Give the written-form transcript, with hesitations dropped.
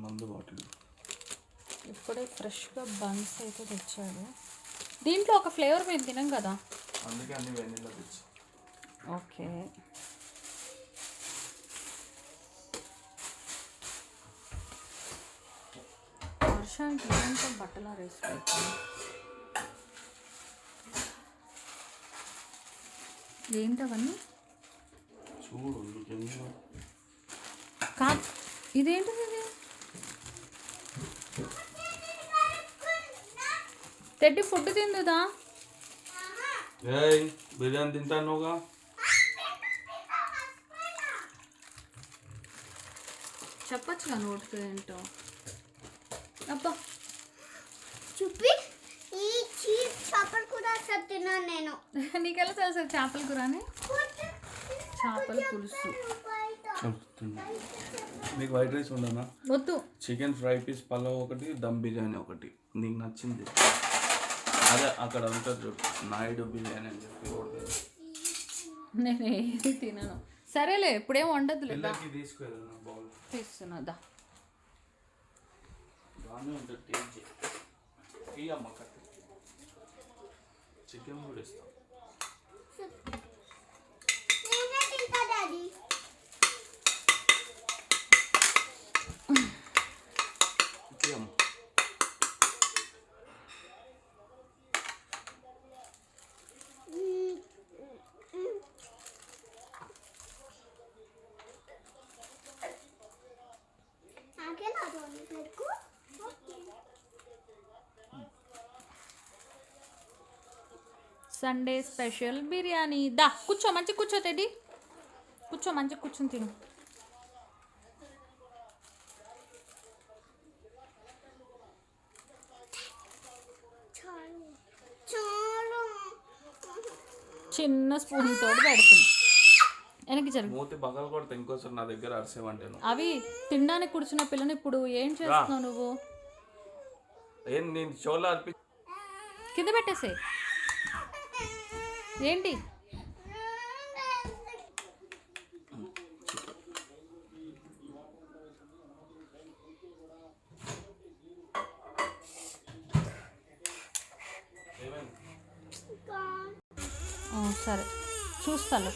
మందు బాటిల్ ఇప్పుడే ఫ్రెష్గా బన్స్ అయితే తెచ్చాడు. దీంట్లో ఒక ఫ్లేవర్ మేము తినాం కదా, అందుకే అన్ని వెన్నీలా తెచ్చు. ఓకే. వర్షానికి ఏంటో బట్టలు ఆరేసుకోవచ్చు. ఏంటవన్నీ చూడు కాదు, ఇదేంటిది ఇది? తెడ్డి ఫుడ్ తిందుదా? బిర్యానీ తింటానుగా. చెప్పచ్చుగా నోటితో ఏంటో. అబ్బా చూపి ఈ చీజ్ చేపల కూర తిన్నాను నేను. నీకెలా తెలుసు చేపల కూర అని? చేపల పులుసు. మీకు వైట్ రైస్ ఉండనా? వద్దు. చికెన్ ఫ్రై పీస్ పలావ్ ఒకటి, దమ్ బిర్యానీ ఒకటి. నీకు నచ్చింది అదే అక్కడ ఉంటుంది చూడు, నాయుడు బిర్యానీ అని చెప్పి. నేను ఏది తినను. సరేలే, ఇప్పుడేం వండదు లేదా. తీసుకెళ్ళా బౌల్ తీస్తున్నదా? బాగానే ఉంటుంది, టేస్ట్ ఇయ్యమ్మ కట్టి. చికెన్ కూడా ఇస్తాం. Sunday special biryani. దా కూర్చో, మంచిగా కూర్చో తెడ్డి, కూర్చో, మంచిగా కూర్చొని తిను. చిన్న స్పూన్ తోటి పెడుతుంది. వెనక్కి జరుగు. మూతి బగలు కొడితే ఇంకోసారి నా దగ్గర అరిసేవంటే. అవి తినడానికి కూర్చున్న పిల్లని ఇప్పుడు ఏం చేస్తున్నావు నువ్వు? ఏం నేను షోలో అర్పి కింద పెట్టేసే. ఏంటి సరే చూస్తాను.